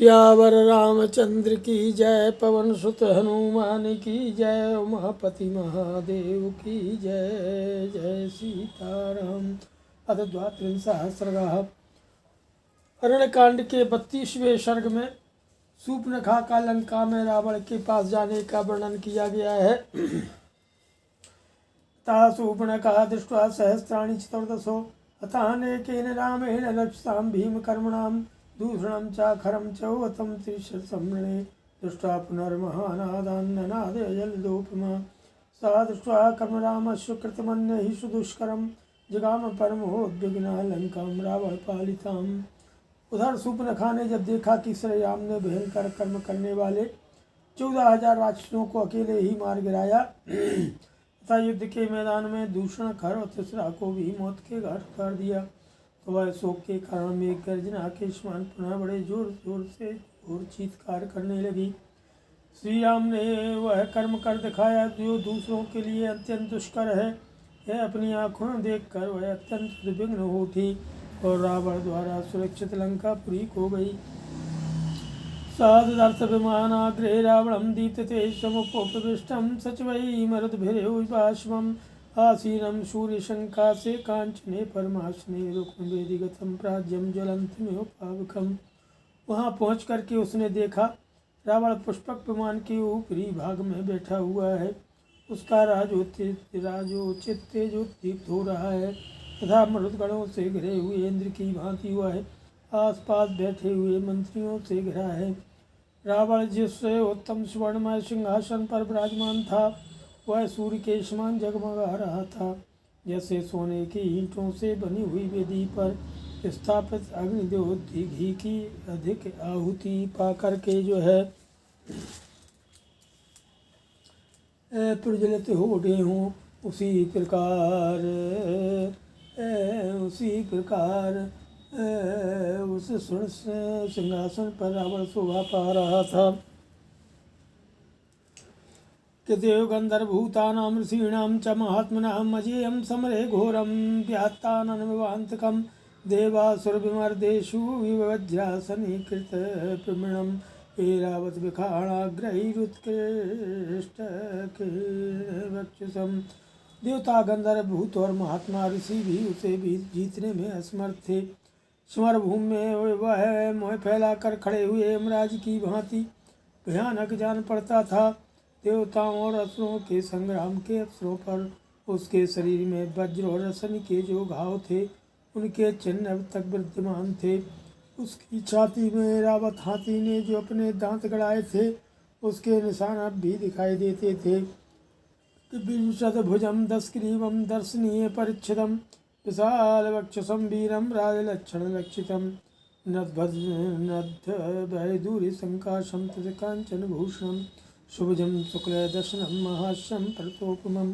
सियावर रामचंद्र की जय, पवन सुत हनुमान की जय, उमापति महादेव की जय। जय सीताराम। अथ द्वात्रिंशः अरण्यकांड के 32वें सर्ग में शूर्पणखा का लंका में रावण के पास जाने का वर्णन किया गया है। ता शूर्पणखा दृष्ट्वा सहस्राणि चतुर्दशो हतानेकेन रामेण रक्षसां भीमकर्मणां दूषणं चाखरं चौवतं त्रिशतसंवृणे दृष्ट्वा पुनर्महानादान्ननादय जलदोपमा सा दृष्ट्वा कर्मरामस्य कृतमन्यैः सुदुष्करं जगाम परमोद्विग्ना लंकां रावणपालिताम्। उधर शूर्पणखा ने जब देखा कि श्री राम ने भयंकर कर्म करने वाले 14,000 राक्षसों को अकेले ही मार गिराया तथा युद्ध के मैदान में दूषण खर और तीसरा को भी मौत के घाट उतार दिया, तो वह शोक के कारण मेघ गर्जना के समान पुनः बड़े जोर जोर से और चीत्कार करने लगी। श्री राम ने वह कर्म कर दिखाया जो दूसरों के लिए अत्यंत दुष्कर है। यह अपनी आँखों देखकर वह अत्यंत उद्विग्न हो उठी और रावण द्वारा सुरक्षित लंकापुरी को गई। सादर्थ विमानाग्रे रावणं दीप्तते समुपविष्टं सचिवै मरुद्भिर्विभाषमं आसीनं सूर्यशंकासे कांचने परमासने रुक्मवेदिगतं प्राज्यं ज्वलंतमिव पावकम्। वहाँ पहुँच करके उसने देखा रावण पुष्पक विमान के ऊपरी भाग में बैठा हुआ है। उसका राजोचित तेजोदीप्त हो रहा है तथा मरुदगणों से घिरे हुए इंद्र की भांति हुआ है। आसपास बैठे हुए मंत्रियों से घिरा है। रावण जिससे उत्तम स्वर्णमय सिंहासन पर विराजमान था वह सूर्य के समान जगमगा रहा था, जैसे सोने की ईंटों से बनी हुई वेदी पर स्थापित अग्निदेव घी की अधिक आहुति पाकर के जो है प्रज्वलित हो उठे हों, उसी प्रकार उस स्वर्ण सिंहासन पर रावण शोभा पा रहा था कि देव गंधर्वभूतानां ऋषीणां च महात्मनां अजेयं समरे घोरं व्यात्ताननमिवान्तकं देवासुरविमर्देषु विवज्रासनीकृत प्रमृणं ऐरावत विखाणाग्रैरुत्कृष्टवक्षसं। देवता गंधर्व भूत और महात्मा ऋषि भी उसे भी जीतने में असमर्थ थे। समरभूमि में वह मोह फैलाकर खड़े हुए यमराज की भांति भयानक जान पड़ता था। देवताओं और असुरों के संग्राम के अवसरों पर उसके शरीर में वज्र और रसन के जो घाव थे उनके चिन्ह अब तक विद्यमान थे। उसकी छाती में रावत हाथी ने जो अपने दांत गड़ाए थे उसके निशान अब भी दिखाई देते थे। विंशतभुजं दशग्रीवं दर्शनीय परिच्छिदं विशाल वक्षसं वीरं राजलक्षणलक्षितं नद्धवैदूर्य संकाशं तत्काञ्चनभूषणं शुभजं शुक्लदर्शनं महाश्यं परतोपमम्।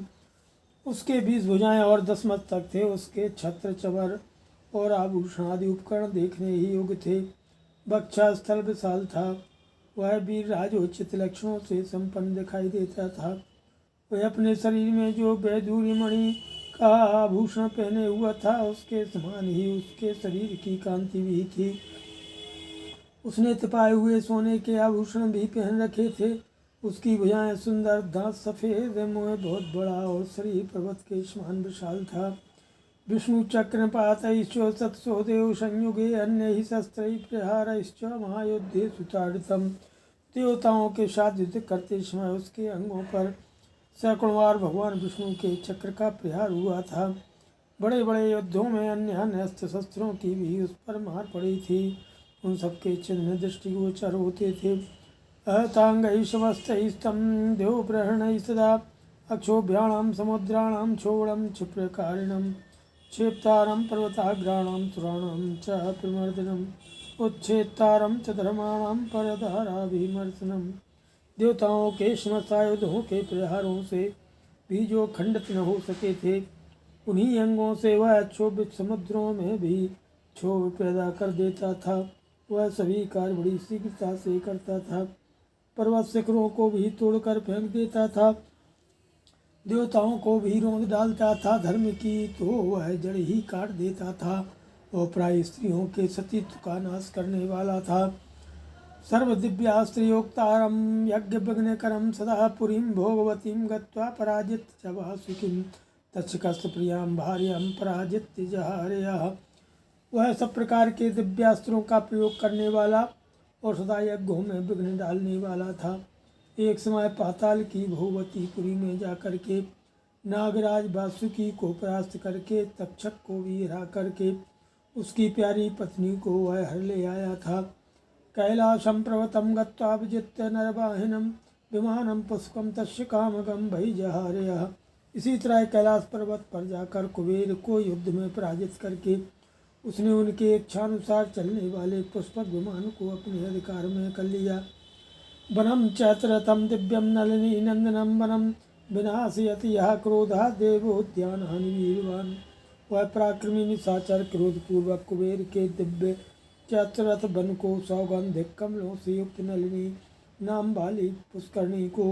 उसके 20 भुजाएं और 10 मस्तक थे। उसके छत्र चवर और आभूषण आदि उपकरण देखने ही योग्य थे। वक्षस्थल विशाल था। वह वीर राजोचित लक्षणों से संपन्न दिखाई देता था। वह अपने शरीर में जो वैदूर्य मणि का आभूषण पहने हुआ था उसके समान ही उसके शरीर की कांति भी थी। उसने तपाए हुए सोने के आभूषण भी पहन रखे थे। उसकी भुजाएं सुंदर, दांत सफ़ेद, मुँह बहुत बड़ा और शरीर पर्वत के समान विशाल था। विष्णु चक्र पातैश्च सत्सो देव संयुगे अन्य शस्त्र प्रहारैश्च महायुद्धे सुताड़ितम्। देवताओं के साथ युद्ध करते समय उसके अंगों पर सैकड़ों बार भगवान विष्णु के चक्र का प्रहार हुआ था। बड़े बड़े युद्धों में अन्य अन्य अस्त्र शस्त्रों की भी उस पर मार पड़ी थी। उन सबके चिन्ह दृष्टिगोचर होते थे। अहतांगैः समस्तैस्तं देवप्रहरणैः सदा अक्षोभ्याणां समुद्राणां क्षोभं क्षिप्रकारिणं क्षेप्तारं पर्वताग्राणां सुराणां च प्रमर्दनम् उच्छेत्तारं च धर्माणां परधाराभिमर्शनम्। देवताओं के समस्त आयुधों के प्रहारों से भी जो खंडित न हो सके थे उन्हीं अंगों से वह क्षोभित समुद्रों में भी क्षोभ पैदा कर देता था। वह सभी कार्य बड़ी शीघ्रता से करता था। पर्वत शिखरों को भी तोड़कर फेंक देता था। देवताओं को भी रोंद डालता था। धर्म की तो वह जड़ ही काट देता था और प्राय स्त्रियों के सतीत्व का नाश करने वाला था। सर्वदिव्यास्त्रयोक्तारं यज्ञविघ्नकरं सदा पुरीं भोगवतीं गत्वा पराजित्य च वासुकीं तक्षकस्तप्रियां भार्यां पराजित्य जहारयः। वह सब प्रकार के दिव्यास्त्रों का प्रयोग करने वाला और सदा यज्ञों में विघ्न डालने वाला था। एक समय पाताल की भोगवतीपुरी में जाकर के नागराज वासुकी को परास्त करके तक्षक को भी हरा करके उसकी प्यारी पत्नी को वह हर ले आया था। कैलाशं पर्वतं गत्वा विजित्य नरवाहिनं विमानं पुष्पं तस्य कामगं भैजहारयः। इसी तरह कैलाश पर्वत पर जाकर कुबेर को युद्ध में पराजित करके उसने उनके इच्छानुसार चलने वाले पुष्पक विमान को अपने अधिकार में कर लिया। वनम चैत्ररथम दिव्यम नलिनी नंदनम वनम विनाशयति यह क्रोधा देवोद्यानानि वीरवान। वह पराक्रमी निशाचर क्रोधपूर्वक कुबेर के दिव्य चैत्ररथ वन को सौगंधिक कमलों से युक्त नलिनी नाम वाली पुष्करणी को,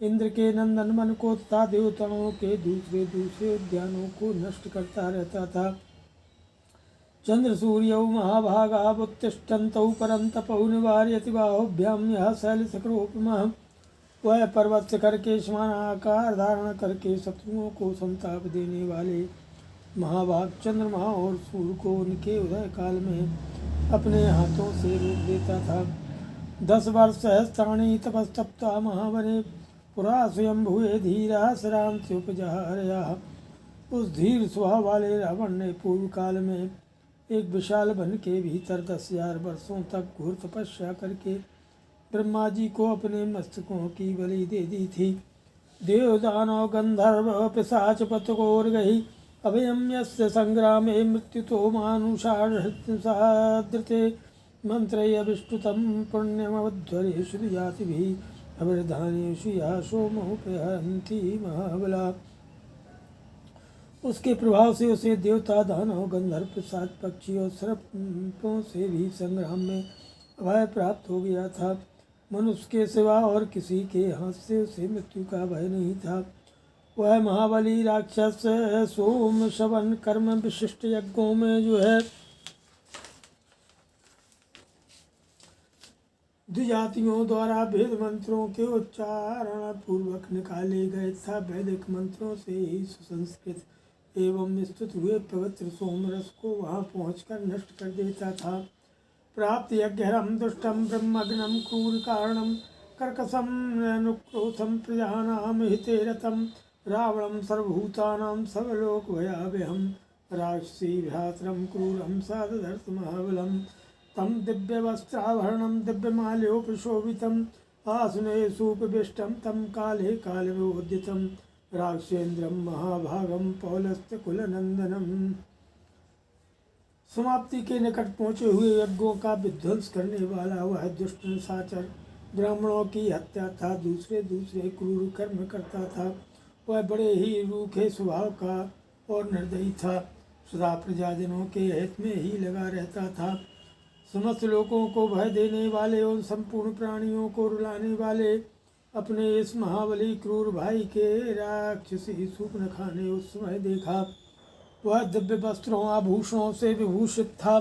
इंद्र के नंदन वन को तथा देवताओं के दूसरे दूसरे उद्यानों को नष्ट करता रहता था। चंद्र सूर्यौ महाभागा उत्तिष्ठन्तौ परं तपौ निवारयति बाहुभ्यां यः शैलशक्रोपमः। वह पर्वत शिखर के समान आकार धारण करके शत्रुओं को संताप देने वाले महाभाग चंद्रमा और सूर्य को उनके उदय काल में अपने हाथों से रोक देता था। 10 वर्ष सहस्त्राणि तपस्तप्ता महावने पुरा स्वयं भुए धीरा शरां से उपजहारयः। उस धीर स्वभाव वाले रावण ने पूर्व काल में एक विशाल वन के भीतर 10,000 वर्षों तक घोर तपस्या करके ब्रह्मा जी को अपने मस्तकों की बलि दे दी थी। देव दानव गंधर्व पिशाच पतगोर्गहि अभयं यस्य संग्रामे मृत्युतो मानुषादृते मंत्रयविष्टुतं पुण्यमवध्वरेषु जातिभिः अवृधानेषु या सोमोपहन्ति महाबला। उसके प्रभाव से उसे देवता दानव गंधर्व पिशाच पक्षी और सर्पों से भी संग्राम में अभय प्राप्त हो गया था। मनुष्य के सिवा और किसी के हाथ से उसे मृत्यु का भय नहीं था। वह महाबली राक्षस सोम शवन कर्म विशिष्ट यज्ञों में जो है द्विजातियों द्वारा वेद मंत्रों के उच्चारण पूर्वक निकाले गए तथा वैदिक मंत्रों से ही सुसंस्कृत एवं स्तुत हुए पवित्र सोमरस को वहां पहुंचकर नष्ट कर देता था। प्राप्त यज्ञहरम दुष्टम ब्रह्मग्नम क्रूर कारणम कर्कशम नुक्रोशम प्रजानाम हिते रतम रावणम सर्वभूतानां सर्वलोक भयावहम राक्षसी भ्रातरम क्रूरम सादधर्त महाबलम तम दिव्य वस्त्राभरणम दिव्यमाल्योपशोभितम आसने सुपविष्टम तम काले कालविवोदितम राक्षेन्द्रम महाभागम पौलस्त्य कुलनंदनम। समाप्ति के निकट पहुँचे हुए यज्ञों का विध्वंस करने वाला वह दुष्ट निशाचर ब्राह्मणों की हत्या था, दूसरे दूसरे क्रूर कर्म करता था। वह बड़े ही रूखे स्वभाव का और निर्दयी था, सदा प्रजाजनों के हित में ही लगा रहता था। समस्त लोगों को भय देने वाले और संपूर्ण प्राणियों को रुलाने वाले अपने इस महाबली क्रूर भाई के राक्षसी सूर्पनखा ने उस समय देखा। वह दिव्य वस्त्रों आभूषणों से विभूषित था,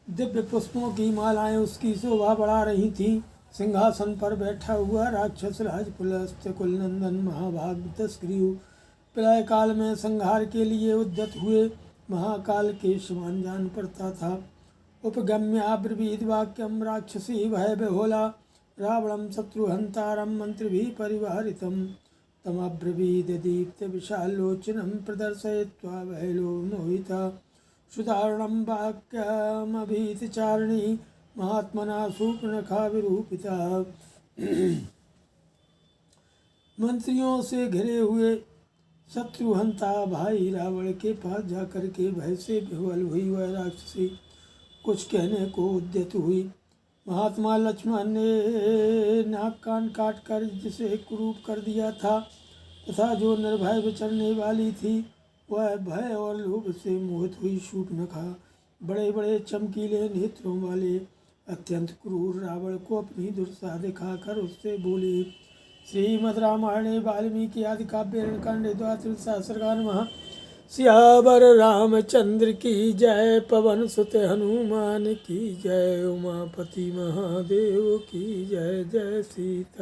दिव्य पुष्पों की मालाएं उसकी शोभा बढ़ा रही थीं। सिंहासन पर बैठा हुआ राक्षस राज पुलस्त्य कुलनंदन महाभाग 10 ग्रीव प्रलय काल में संहार के लिए उद्यत हुए महाकाल के समान जान पड़ता था। उपगम्याब्रवीद वाक्यम राक्षसी भय बेहोला रावणम शत्रुहंतारम मंत्रिभिः परिवारितं तमब्रवीद दीप्त विशालोचनं प्रदर्शयित्वा वैलो मोहिता सुदारुणं वाक्यमभीतचारिणी महात्मना सूर्पनखा विरूपिता। मंत्रियों से घिरे हुए शत्रुहंता भाई रावण के पास जाकर के भय से विह्वल हुई वह राक्षसी कुछ कहने को उद्यत हुई। महात्मा लक्ष्मण ने नाक कान काट कर जिसे कुरूप कर दिया था तथा जो निर्भय विचरने वाली थी वह भय और लोभ से मोहित हुई शूर्पनखा बड़े बड़े चमकीले नेत्रों वाले अत्यंत क्रूर रावण को अपनी दुर्दशा दिखाकर उससे बोली। श्रीमद् रामायणे वाल्मीकि आदि काव्ये कांडे द्वादश सहस्रकान सियावर रामचंद्र की जय, पवन सुत हनुमान की जय, उमापति महादेव की जय। जय सीता।